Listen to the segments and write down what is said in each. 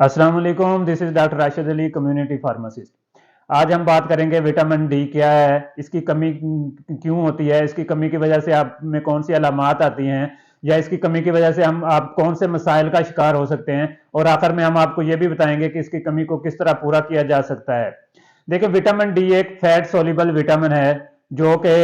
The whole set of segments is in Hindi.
अस्सलाम वालेकुम, this is doctor Rashid Ali, community pharmacist. आज हम बात करेंगे विटामिन डी क्या है, इसकी कमी क्यों होती है, इसकी कमी की वजह से आप में कौन सी अलामात आती हैं, या इसकी कमी की वजह से आप कौन से मसाइल का शिकार हो सकते हैं। और आखिर में हम आपको ये भी बताएंगे कि इसकी कमी को किस तरह पूरा किया जा सकता है। देखिए, विटामिन डी एक फैट सोल्यूबल विटामिन है जो कि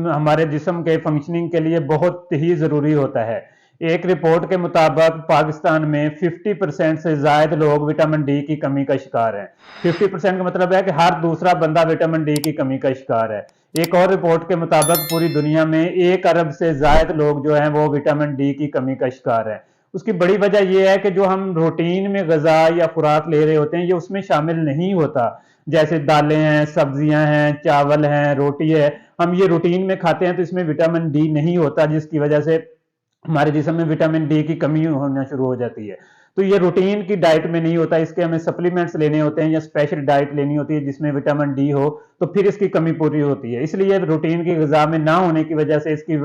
हमारे जिस्म के फंक्शनिंग के लिए बहुत ही ज़रूरी होता है। एक रिपोर्ट के मुताबिक पाकिस्तान में 50% से ज्यादा लोग विटामिन डी की कमी का शिकार हैं। 50% का मतलब है कि हर दूसरा बंदा विटामिन डी की कमी का शिकार है। एक और रिपोर्ट के मुताबिक पूरी दुनिया में 1 अरब से ज्यादा लोग जो हैं वो विटामिन डी की कमी का शिकार है। उसकी बड़ी वजह यह है कि जो हम रूटीन में गजा या खुराक ले रहे होते हैं ये उसमें शामिल नहीं होता। जैसे दालें हैं, सब्जियां हैं, चावल हैं, रोटी है, हम ये रूटीन में खाते हैं तो इसमें विटामिन डी नहीं होता, जिसकी वजह से हमारे जिस्म में विटामिन डी की कमी होना शुरू हो जाती है। तो ये रूटीन की डाइट में नहीं होता, इसके हमें सप्लीमेंट्स लेने होते हैं या स्पेशल डाइट लेनी होती है जिसमें विटामिन डी हो, तो फिर इसकी कमी पूरी होती है। इसलिए रूटीन की ग़िज़ा में ना होने की वजह से इसकी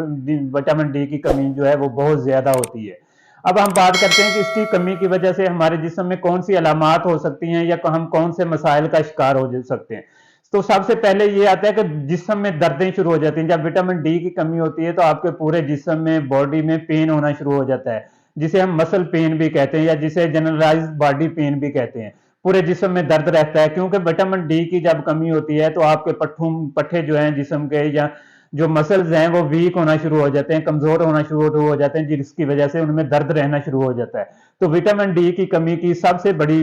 विटामिन डी की कमी जो है वो बहुत ज़्यादा होती है। अब हम बात करते हैं कि इसकी कमी की वजह से हमारे जिस्म में कौन सी अलामात हो सकती हैं या हम कौन से मसाइल का शिकार हो सकते हैं। तो सबसे पहले ये आता है कि जिस्म में दर्दें शुरू हो जाती हैं। जब विटामिन डी की कमी होती है तो आपके पूरे जिस्म में, बॉडी में पेन होना शुरू हो जाता है, जिसे हम मसल पेन भी कहते हैं या जिसे जनरलाइज्ड बॉडी पेन भी कहते हैं। पूरे जिस्म में दर्द रहता है क्योंकि विटामिन डी की जब कमी होती है तो आपके पट्टे जो हैं जिस्म के, या जो मसल्स हैं वो वीक होना शुरू हो जाते हैं, कमजोर होना शुरू हो जाते हैं, जिसकी वजह से उनमें दर्द रहना शुरू हो जाता है। तो विटामिन डी की कमी की सबसे बड़ी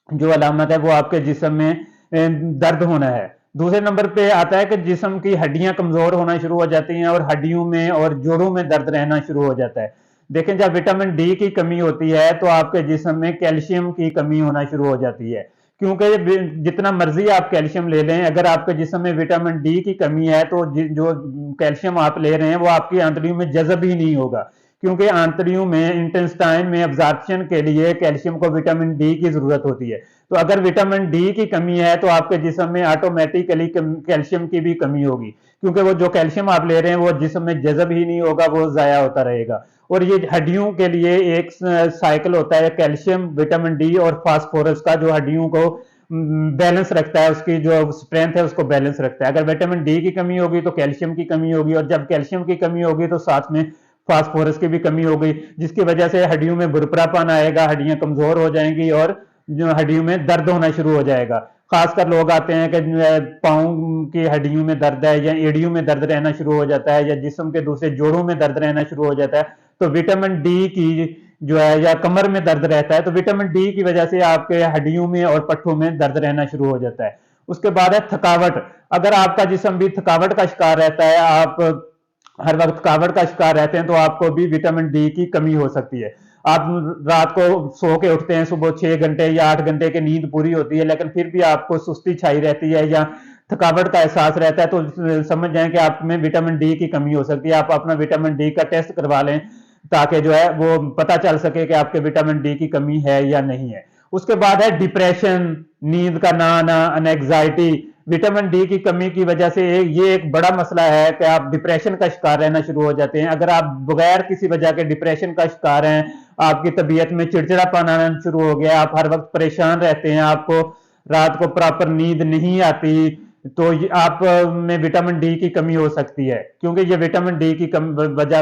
जो अलामत है वो आपके जिस्म में दर्द होना है। दूसरे नंबर पे आता है कि जिस्म की हड्डियां कमजोर होना शुरू हो जाती हैं और हड्डियों में और जोड़ों में दर्द रहना शुरू हो जाता है। देखें, जब विटामिन डी की कमी होती है तो आपके जिस्म में कैल्शियम की कमी होना शुरू हो जाती है, क्योंकि जितना मर्जी आप कैल्शियम ले लें, अगर आपके जिस्म में विटामिन डी की कमी है तो जो कैल्शियम आप ले रहे हैं वो आपकी आंतड़ियों में जज़ब ही नहीं होगा, क्योंकि आंतड़ियों में, इंटेस्टाइन में एब्जॉर्प्शन के लिए कैल्शियम को विटामिन डी की जरूरत होती है। तो अगर विटामिन डी की कमी है तो आपके जिस्म में ऑटोमेटिकली कैल्शियम की भी कमी होगी, क्योंकि वो जो कैल्शियम आप ले रहे हैं वो जिस्म में जज़ब ही नहीं होगा, वो जाया होता रहेगा। और ये हड्डियों के लिए एक साइकिल होता है कैल्शियम, विटामिन डी और फास्फोरस का, जो हड्डियों को बैलेंस रखता है, उसकी जो स्ट्रेंथ है उसको बैलेंस रखता है। अगर विटामिन डी की कमी होगी तो कैल्शियम की कमी होगी, और जब कैल्शियम की कमी होगी तो साथ में फास्फोरस की भी कमी होगी, जिसकी वजह से हड्डियों में भुरभुरापन आएगा, हड्डियां कमजोर हो जाएंगी और जो हड्डियों में दर्द होना शुरू हो जाएगा। खासकर लोग आते हैं कि पाँव की हड्डियों में दर्द है या एड़ियों में दर्द रहना शुरू हो जाता है या जिस्म के दूसरे जोड़ों में दर्द रहना शुरू हो जाता है, तो विटामिन डी की जो है, या कमर में दर्द रहता है तो विटामिन डी की वजह से आपके हड्डियों में और पट्टों में दर्द रहना शुरू हो जाता है। उसके बाद है थकावट। अगर आपका जिस्म भी थकावट का शिकार रहता है, आप हर वक्त थकावट का शिकार रहते हैं, तो आपको भी विटामिन डी की कमी हो सकती है। आप रात को सो के उठते हैं, सुबह 6 घंटे या 8 घंटे की नींद पूरी होती है, लेकिन फिर भी आपको सुस्ती छाई रहती है या थकावट का एहसास रहता है, तो समझ जाएं कि आप में विटामिन डी की कमी हो सकती है। आप अपना विटामिन डी का टेस्ट करवा लें ताकि जो है वो पता चल सके कि आपके विटामिन डी की कमी है या नहीं है। उसके बाद है डिप्रेशन, नींद का ना आना, एंजाइटी। विटामिन डी की कमी की वजह से ये एक बड़ा मसला है कि आप डिप्रेशन का शिकार रहना शुरू हो जाते हैं। अगर आप बगैर किसी वजह के डिप्रेशन का शिकार हैं, आपकी तबीयत में चिड़चिड़ापन आना शुरू हो गया, आप हर वक्त परेशान रहते हैं, आपको रात को प्रॉपर नींद नहीं आती, तो आप में विटामिन डी की कमी हो सकती है, क्योंकि ये विटामिन डी की वजह,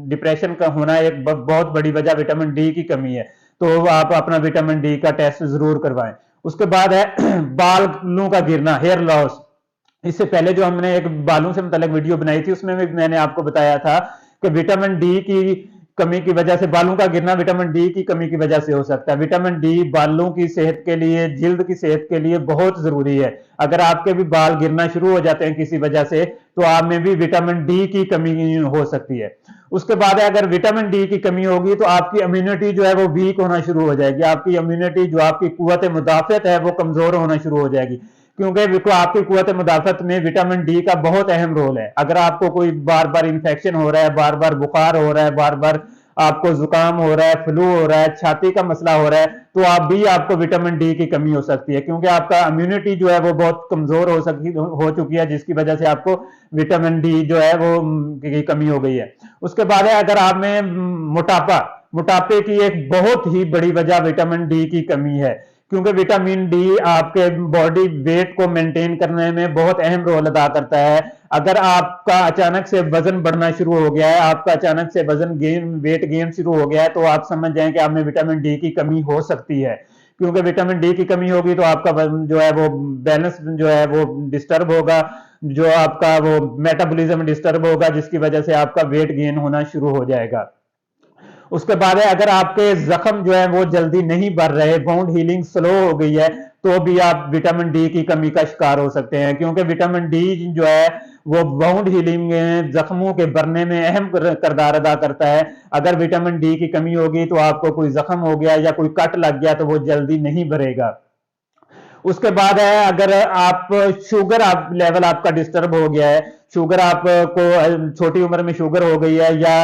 डिप्रेशन का होना एक बहुत बड़ी वजह विटामिन डी की कमी है। तो आप अपना विटामिन डी का टेस्ट जरूर करवाएं। उसके बाद है बालों का गिरना, हेयर लॉस। इससे पहले जो हमने एक बालों से मतलब वीडियो बनाई थी उसमें भी मैंने आपको बताया था कि विटामिन डी की कमी की वजह से बालों का गिरना विटामिन डी की कमी की वजह से हो सकता है। विटामिन डी बालों की सेहत के लिए, जिल्द की सेहत के लिए बहुत जरूरी है। अगर आपके भी बाल गिरना शुरू हो जाते हैं किसी वजह से, तो आप में भी विटामिन डी की कमी हो सकती है। उसके बाद अगर विटामिन डी की कमी होगी तो आपकी इम्यूनिटी जो है वो वीक होना शुरू हो जाएगी। आपकी इम्यूनिटी, जो आपकी कुव्वत मुदाफत है, वो कमजोर होना शुरू हो जाएगी, क्योंकि आपकी कुव्वत मुदाफत में विटामिन डी का बहुत अहम रोल है। अगर आपको कोई बार बार इंफेक्शन हो रहा है, बार बार बुखार हो रहा है, बार बार आपको जुकाम हो रहा है, फ्लू हो रहा है, छाती का मसला हो रहा है, तो आपको विटामिन डी की कमी हो सकती है, क्योंकि आपका इम्यूनिटी जो है वो बहुत कमजोर हो चुकी है, जिसकी वजह से आपको विटामिन डी जो है वो की कमी हो गई है। उसके बाद है अगर आप में मोटापा, मोटापे की एक बहुत ही बड़ी वजह विटामिन डी की कमी है, क्योंकि विटामिन डी आपके बॉडी वेट को मेंटेन करने में बहुत अहम रोल अदा करता है। अगर आपका अचानक से वजन बढ़ना शुरू हो गया है, आपका अचानक से वेट गेन शुरू हो गया है, तो आप समझ जाएं कि आप में विटामिन डी की कमी हो सकती है। क्योंकि विटामिन डी की कमी होगी तो आपका जो है वो बैलेंस जो है वो डिस्टर्ब होगा, जो आपका वो मेटाबॉलिज्म डिस्टर्ब होगा, जिसकी वजह से आपका वेट गेन होना शुरू हो जाएगा। उसके बाद है, अगर आपके जख्म जो है वो जल्दी नहीं बढ़ रहे, बाउंड हीलिंग स्लो हो गई है, तो भी आप विटामिन डी की कमी का शिकार हो सकते हैं, क्योंकि विटामिन डी जो है वो बाउंड हीलिंग में जख्मों के भरने में अहम किरदार अदा करता है। अगर विटामिन डी की कमी होगी तो आपको कोई जख्म हो गया या कोई कट लग गया तो वो जल्दी नहीं भरेगा। उसके बाद है, अगर आप शुगर लेवल आपका डिस्टर्ब हो गया है, शुगर आपको छोटी उम्र में शुगर हो गई है, या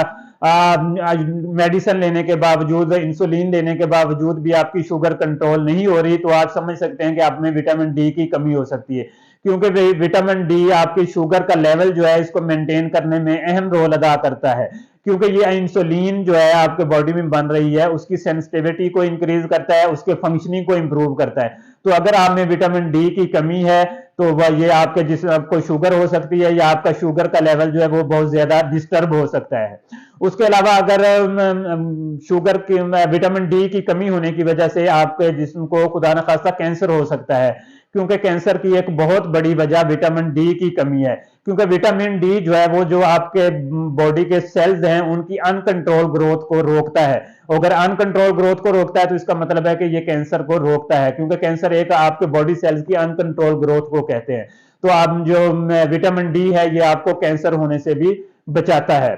मेडिसिन लेने के बावजूद, इंसुलिन लेने के बावजूद भी आपकी शुगर कंट्रोल नहीं हो रही, तो आप समझ सकते हैं कि आप में विटामिन डी की कमी हो सकती है। क्योंकि विटामिन डी आपकी शुगर का लेवल जो है इसको मेंटेन करने में अहम रोल अदा करता है, क्योंकि ये इंसुलिन जो है आपके बॉडी में बन रही है उसकी सेंसिटिविटी को इंक्रीज करता है, उसके फंक्शनिंग को इंप्रूव करता है। तो अगर आप में विटामिन डी की कमी है तो वह ये आपके जिसमें आपको शुगर हो सकती है, या आपका शुगर का लेवल जो है वो बहुत ज्यादा डिस्टर्ब हो सकता है। उसके अलावा अगर शुगर की विटामिन डी की कमी होने की वजह से आपके जिस्म को खुदा न खास्ता कैंसर हो सकता है, क्योंकि कैंसर की एक बहुत बड़ी वजह विटामिन डी की कमी है। क्योंकि विटामिन डी जो है वो जो आपके बॉडी के सेल्स हैं उनकी अनकंट्रोल ग्रोथ को रोकता है। अगर अनकंट्रोल ग्रोथ को रोकता है तो इसका मतलब है कि ये कैंसर को रोकता है, क्योंकि कैंसर एक आपके बॉडी सेल्स की अनकंट्रोल ग्रोथ को कहते हैं। तो आप जो विटामिन डी है ये आपको कैंसर होने से भी बचाता है।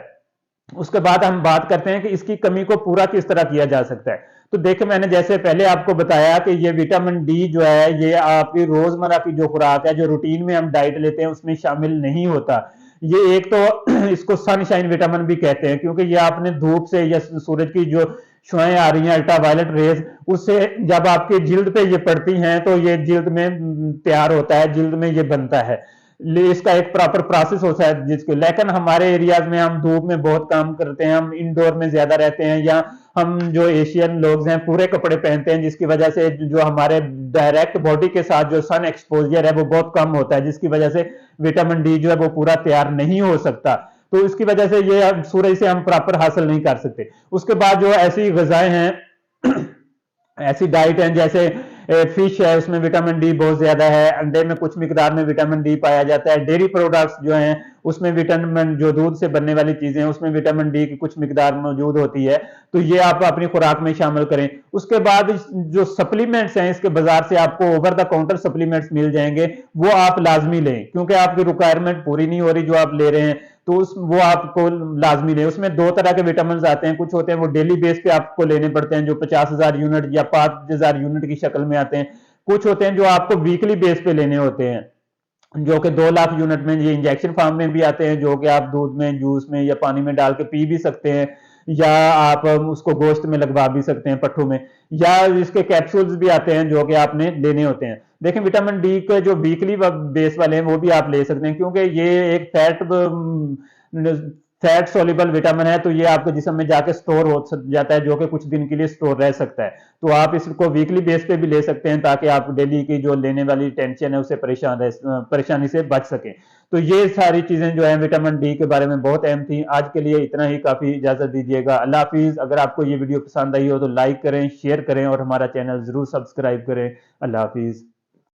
उसके बाद हम बात करते हैं कि इसकी कमी को पूरा किस तरह किया जा सकता है। तो देखिए, मैंने जैसे पहले आपको बताया कि ये विटामिन डी जो है ये आपकी रोजमर्रा की जो खुराक है, जो रूटीन में हम डाइट लेते हैं उसमें शामिल नहीं होता। ये एक तो इसको सनशाइन विटामिन भी कहते हैं, क्योंकि ये आपने धूप से या सूरज की जो छुआएं आ रही हैं, अल्ट्रावायलेट रेज, उससे जब आपके जिल्द पे ये पड़ती हैं तो ये जिल्द में तैयार होता है, जिल्द में ये बनता है। इसका एक प्रॉपर प्रोसेस होता है जिसके, लेकिन हमारे एरियाज में हम धूप में बहुत काम करते हैं, हम इंडोर में ज्यादा रहते हैं, या हम जो एशियन लोग हैं पूरे कपड़े पहनते हैं, जिसकी वजह से जो हमारे डायरेक्ट बॉडी के साथ जो सन एक्सपोजर है वो बहुत कम होता है, जिसकी वजह से विटामिन डी जो है वो पूरा तैयार नहीं हो सकता। तो इसकी वजह से ये सूरज से हम प्रॉपर हासिल नहीं कर सकते। उसके बाद जो ऐसी गजाएं हैं ऐसी डाइट है, जैसे फिश है उसमें विटामिन डी बहुत ज्यादा है, अंडे में कुछ मिकदार में विटामिन डी पाया जाता है, डेयरी प्रोडक्ट्स जो हैं उसमें विटामिन, जो दूध से बनने वाली चीजें हैं उसमें विटामिन डी की कुछ मिकदार मौजूद होती है, तो ये आप अपनी खुराक में शामिल करें। उसके बाद जो सप्लीमेंट्स हैं, इसके बाजार से आपको ओवर द काउंटर सप्लीमेंट्स मिल जाएंगे, वो आप लाजमी लें, क्योंकि आपकी रिक्वायरमेंट पूरी नहीं हो रही जो आप ले रहे हैं, तो वो आपको लाजमी लें। उसमें दो तरह के विटामिन आते हैं, कुछ होते हैं वो डेली बेस पे आपको लेने पड़ते हैं, जो 50,000 यूनिट या 5,000 यूनिट की शक्ल में आते हैं। कुछ होते हैं जो आपको वीकली बेस पे लेने होते हैं, जो कि 2 लाख यूनिट में, ये इंजेक्शन फॉर्म में भी आते हैं, जो कि आप दूध में, जूस में या पानी में डाल के पी भी सकते हैं, या आप उसको गोश्त में लगवा भी सकते हैं, पट्ठों में, या इसके कैप्सूल्स भी आते हैं जो कि आपने लेने होते हैं। देखें, विटामिन डी के जो वीकली बेस वाले हैं वो भी आप ले सकते हैं, क्योंकि ये एक फैट सोल्यूबल विटामिन है, तो ये आपके जिस्म में जाके स्टोर हो जाता है, जो कि कुछ दिन के लिए स्टोर रह सकता है। तो आप इसको वीकली बेस पे भी ले सकते हैं, ताकि आप डेली की जो लेने वाली टेंशन है उससे परेशानी से बच सकें। तो ये सारी चीजें जो है विटामिन डी के बारे में बहुत अहम थी। आज के लिए इतना ही काफी, इजाजत दीजिएगा। अल्लाह हाफिज। अगर आपको ये वीडियो पसंद आई हो तो लाइक करें, शेयर करें और हमारा चैनल जरूर सब्सक्राइब करें। अल्लाह हाफिज।